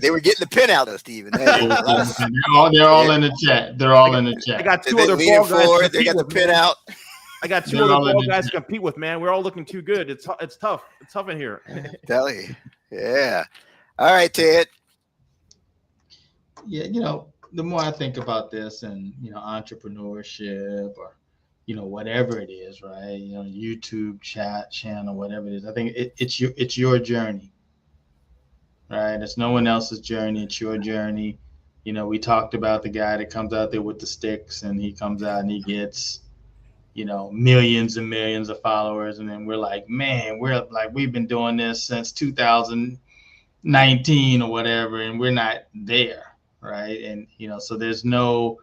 They were getting the pin out of Stephen. They're all in the chat. They're all in the chat. I got 2 other ball guys. They got the pin out. I got 2 other ball guys to compete with, man. We're all looking too good. It's tough. It's tough in here. Tell you. Yeah. All right, Ted. Yeah, the more I think about this and, entrepreneurship or, whatever it is, right? YouTube channel, whatever it is. I think it's your journey, right? It's no one else's journey. It's your journey. We talked about the guy that comes out there with the sticks and he comes out and he gets, millions and millions of followers. And then we're like, man, we've been doing this since 2019 or whatever, and we're not there. Right. And, so there's no,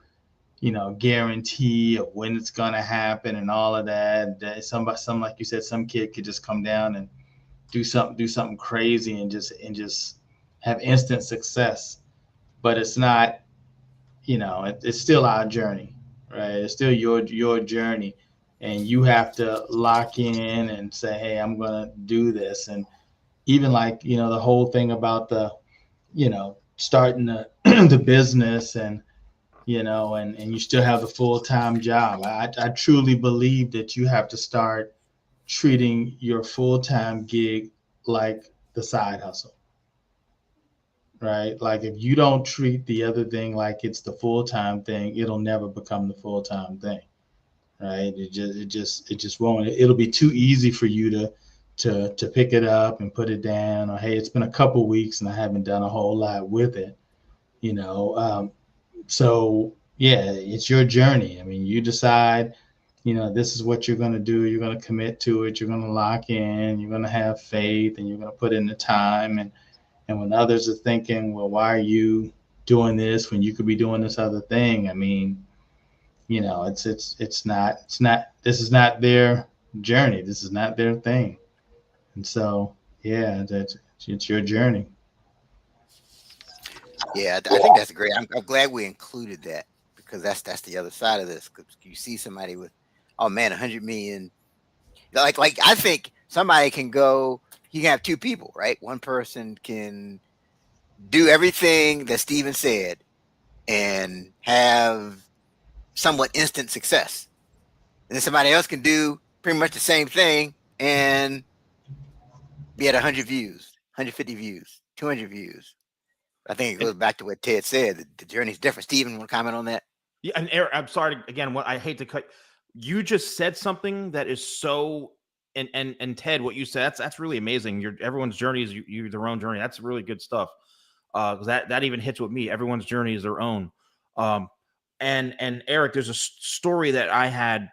guarantee of when it's going to happen and all of that. Some, like you said, some kid could just come down and do something crazy and just have instant success. But it's not, it's still our journey, right? It's still your journey. And you have to lock in and say, hey, I'm going to do this. And even like, the whole thing about the, starting the business and, and you still have the full-time job. I truly believe that you have to start treating your full-time gig like the side hustle, right? Like if you don't treat the other thing like it's the full-time thing, it'll never become the full-time thing, right? It just won't. It'll be too easy for you to pick it up and put it down, or hey, it's been a couple weeks and I haven't done a whole lot with it, so yeah, it's your journey. I mean, you decide, this is what you're going to do. You're going to commit to it. You're going to lock in. You're going to have faith, and you're going to put in the time. And when others are thinking, well, why are you doing this when you could be doing this other thing? I mean, it's not. This is not their journey. This is not their thing. And so, yeah, it's your journey. Yeah, I think that's great. I'm glad we included that because that's the other side of this. Because you see somebody with, 100 million. Like I think somebody can go. You can have 2 people, right? One person can do everything that Steven said and have somewhat instant success. And then somebody else can do pretty much the same thing and be at 100 views, 150 views, 200 views. I think it goes back to what Ted said. The journey's different. Steven, want to comment on that? Yeah, and Eric, I'm sorry again. What I hate to cut. You just said something that is so. And Ted, what you said, that's really amazing. Everyone's journey is you their own journey. That's really good stuff. Because that even hits with me. Everyone's journey is their own. And Eric, there's a story that I had.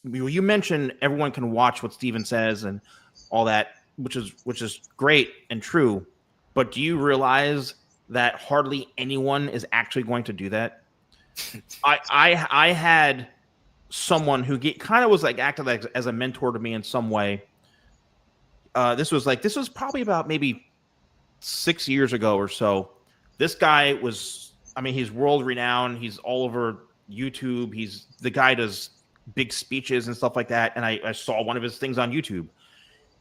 You mentioned everyone can watch what Steven says and all that, which is great and true. But do you realize that hardly anyone is actually going to do that? I had someone who kind of was like acted like as a mentor to me in some way. This was probably about maybe 6 years ago or so. This guy was, I mean, he's world renowned. He's all over YouTube. The guy does big speeches and stuff like that. And I saw one of his things on YouTube,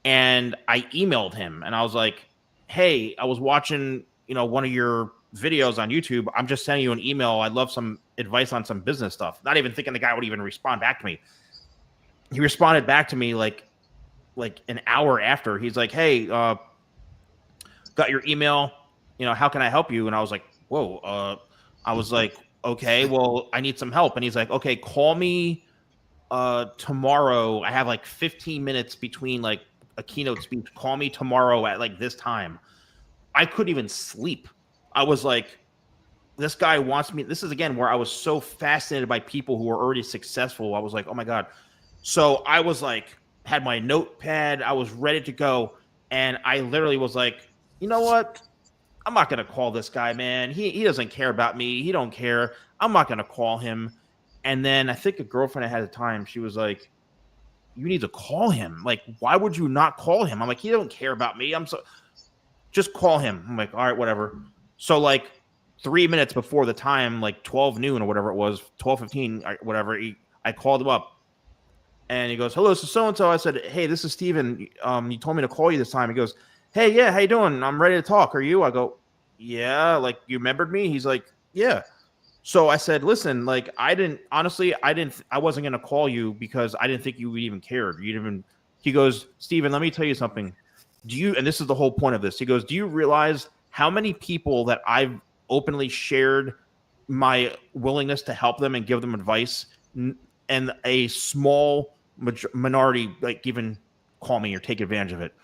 and I emailed him and I was like, hey, I was watching, one of your videos on YouTube. I'm just sending you an email. I'd love some advice on some business stuff. Not even thinking the guy would even respond back to me. He responded back to me like an hour after. He's like, hey, got your email. How can I help you? And I was like, whoa. I was like, okay, well, I need some help. And he's like, okay, call me tomorrow. I have like 15 minutes between like a keynote speech. Call me tomorrow at like this time. I couldn't even sleep. I was like, this guy wants me. This is again where I was so fascinated by people who are already successful. I was like, oh my God. So I was like, had my notepad. I was ready to go. And I literally was like, you know what? I'm not going to call this guy, man. He doesn't care about me. He don't care. I'm not going to call him. And then I think a girlfriend I had at the time, she was like, you need to call him. Like, why would you not call him? I'm like, he don't care about me. Just call him. I'm like, all right, whatever. So like 3 minutes before the time, like 12 noon or whatever it was, 12:15, whatever, I called him up. And he goes, hello, this is so-and-so. I said, hey, this is Steven. You told me to call you this time. He goes, hey, yeah, how you doing? I'm ready to talk. Are you? I go, yeah, like you remembered me? He's like, yeah. So I said, listen, like I wasn't going to call you because I didn't think you even cared. He goes, Steven, let me tell you something. And this is the whole point of this. He goes, do you realize how many people that I've openly shared my willingness to help them and give them advice, and a small minority like even call me or take advantage of it?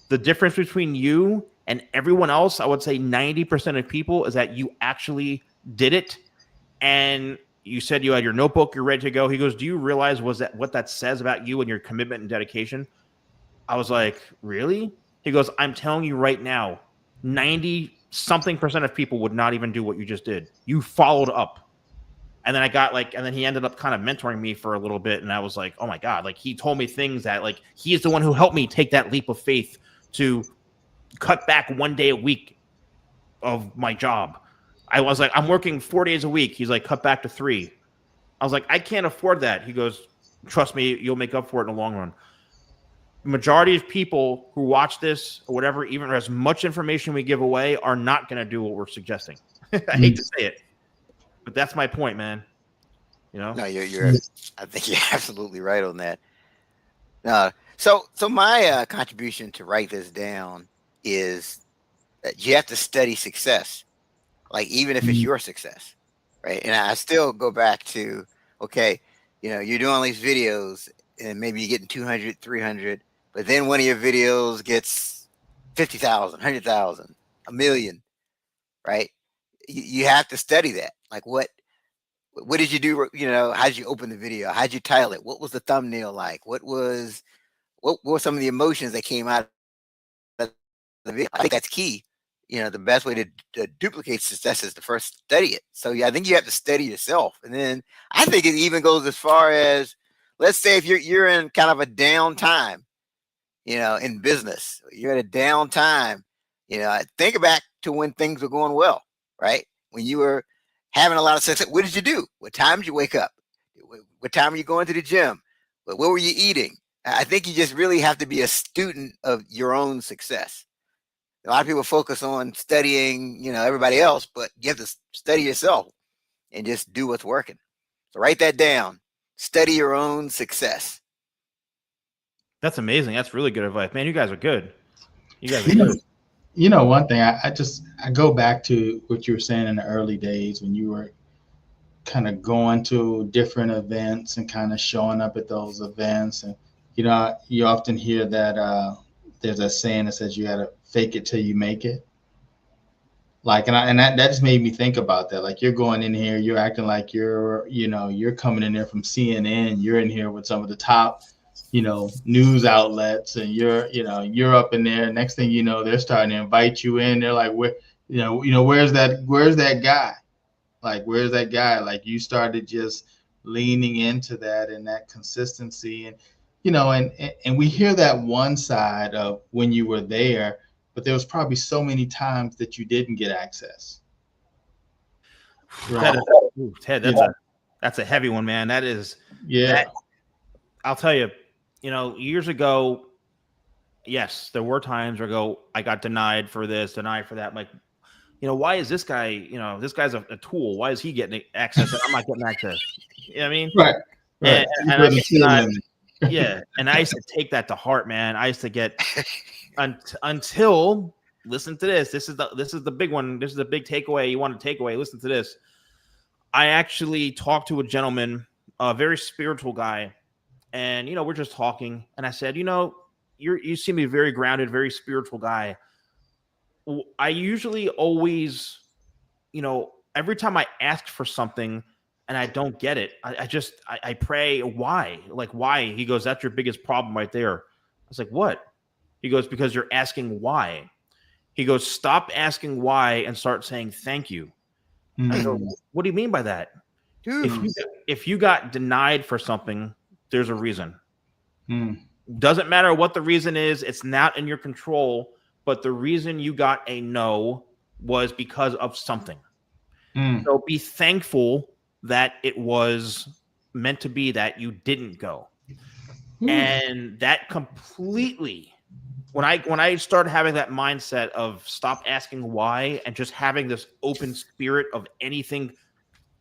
The difference between you and everyone else, I would say 90% of people, is that you actually did it. And you said you had your notebook, you're ready to go. He goes, do you realize what that says about you and your commitment and dedication? I was like, really? He goes, I'm telling you right now, 90-something% of people would not even do what you just did. You followed up. And then and then he ended up kind of mentoring me for a little bit. And I was like, oh my God, like he told me things that like, he is the one who helped me take that leap of faith to cut back 1 day a week of my job. I was like, I'm working 4 days a week. He's like, cut back to 3. I was like, I can't afford that. He goes, trust me, you'll make up for it in the long run. Majority of people who watch this or whatever, even as much information we give away, are not going to do what we're suggesting. I hate to say it, but that's my point, man. No, I think you're absolutely right on that. So my contribution to write this down is that you have to study success, like even if it's your success, right? And I still go back to, okay, you're doing all these videos and maybe you're getting 200, 300, but then one of your videos gets 50,000, 100,000, a million, right? You have to study that. Like what did you do? How did you open the video? How did you title it? What was the thumbnail like? What were some of the emotions that came out of the video? I think that's key. The best way to duplicate success is to first study it. So yeah, I think you have to study yourself. And then I think it even goes as far as, let's say if you're in kind of a down time, in business, you're at a down time, think back to when things were going well, right? When you were having a lot of success, what did you do? What time did you wake up? What time are you going to the gym? What were you eating? I think you just really have to be a student of your own success. A lot of people focus on studying, everybody else, but you have to study yourself and just do what's working. So write that down. Study your own success. That's amazing. That's really good advice, man. You guys are good. You guys are good. You know, one thing I go back to what you were saying in the early days when you were kind of going to different events and kind of showing up at those events. And, you know, you often hear that there's a saying that says you got to fake it till you make it. Like, and that just made me think about that. Like, you're going in here, you're acting like you're coming in there from CNN. You're in here with some of the top, news outlets, and you're up in there. Next thing you know, they're starting to invite you in. They're like, where's that guy? Like, where's that guy? Like, you started just leaning into that and that consistency. And, and we hear that one side of when you were there, but there was probably so many times that you didn't get access. Right. Ted, that's a heavy one, man. That is, I'll tell you, years ago, yes, there were times where I got denied for this, denied for that. I'm like, why is this guy, this guy's a tool. Why is he getting access and I'm not getting access? You know what I mean? Right. And I get denied. Yeah. And I used to take that to heart, man. I used to get until listen to this. This is the big one. This is the big takeaway. You want to take away. Listen to this. I actually talked to a gentleman, a very spiritual guy, and we're just talking. And I said, you seem to be very grounded, very spiritual guy. I usually always, every time I ask for something and I don't get it, I pray, why? Like, why? He goes, that's your biggest problem right there. I was like, what? He goes, because you're asking why. He goes, stop asking why and start saying thank you. I go, what do you mean by that? If you got denied for something, there's a reason. Doesn't matter what the reason is. It's not in your control. But the reason you got a no was because of something. So be thankful that it was meant to be that you didn't go. And that completely, when I started having that mindset of stop asking why and just having this open spirit of anything,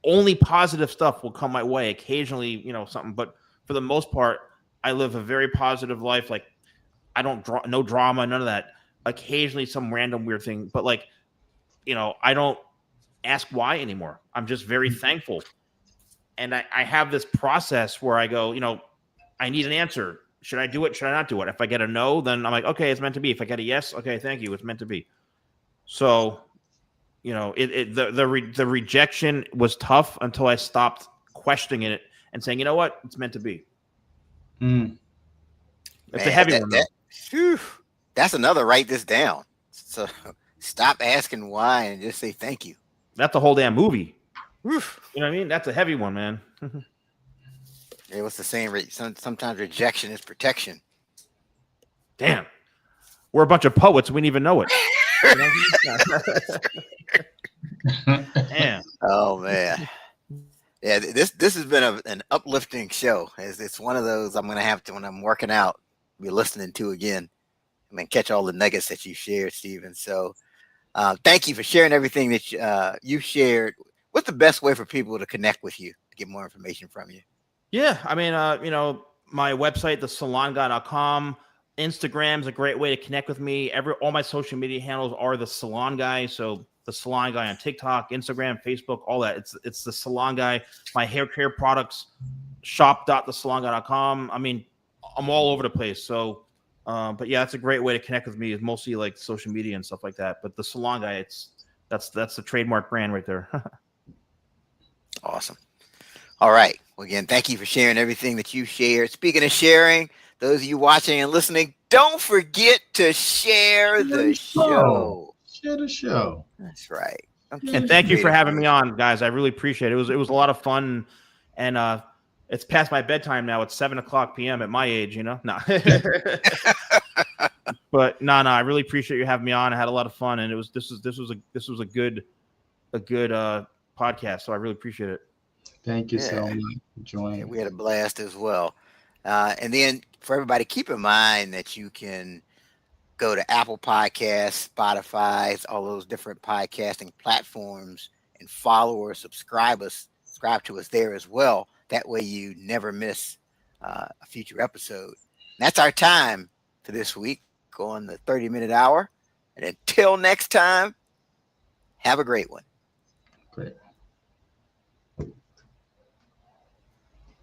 only positive stuff will come my way. Occasionally, something. But for the most part, I live a very positive life. Like, I don't no drama, none of that. Occasionally some random weird thing, but I don't ask why anymore. I'm just very thankful. And I have this process where I go, I need an answer. Should I do it? Should I not do it? If I get a no, then I'm like, okay, it's meant to be. If I get a yes, okay, thank you. It's meant to be. So, the rejection was tough until I stopped questioning it and saying, you know what? It's meant to be. It's a heavy one though. That's another, write this down. So stop asking why and just say thank you. That's a whole damn movie. You know what I mean? That's a heavy one, man. Yeah, what's the saying? Sometimes rejection is protection. Damn. We're a bunch of poets. We didn't even know it. Damn. Oh, man. Yeah, this has been an uplifting show. It's one of those I'm going to have to, when I'm working out, be listening to again. Catch all the nuggets that you shared, Stephen. So thank you for sharing everything that you shared. What's the best way for people to connect with you, to get more information from you? Yeah, my website, TheSalonGuy.com. Instagram is a great way to connect with me. All my social media handles are The Salon Guy. So The Salon Guy on TikTok, Instagram, Facebook, all that. It's The Salon Guy. My hair care products, shop.thesalonguy.com. I'm all over the place. So but yeah, that's a great way to connect with me. It's mostly like social media and stuff like that. But The Salon Guy, that's the trademark brand right there. Awesome. All right. Well, again, thank you for sharing everything that you shared. Speaking of sharing, those of you watching and listening, don't forget to share the show. Share the show. That's right. And thank you for having me on, guys. I really appreciate it. It was a lot of fun, and it's past my bedtime now. It's 7:00 p.m. at my age, No. But no, I really appreciate you having me on. I had a lot of fun, and this was a good podcast. So I really appreciate it. Thank you so much for joining. We had a blast as well. And then for everybody, keep in mind that you can go to Apple Podcasts, Spotify, all those different podcasting platforms, and follow or subscribe to us there as well. That way you never miss a future episode. And that's our time for this week on the 30-minute hour. And until next time, have a great one. Great.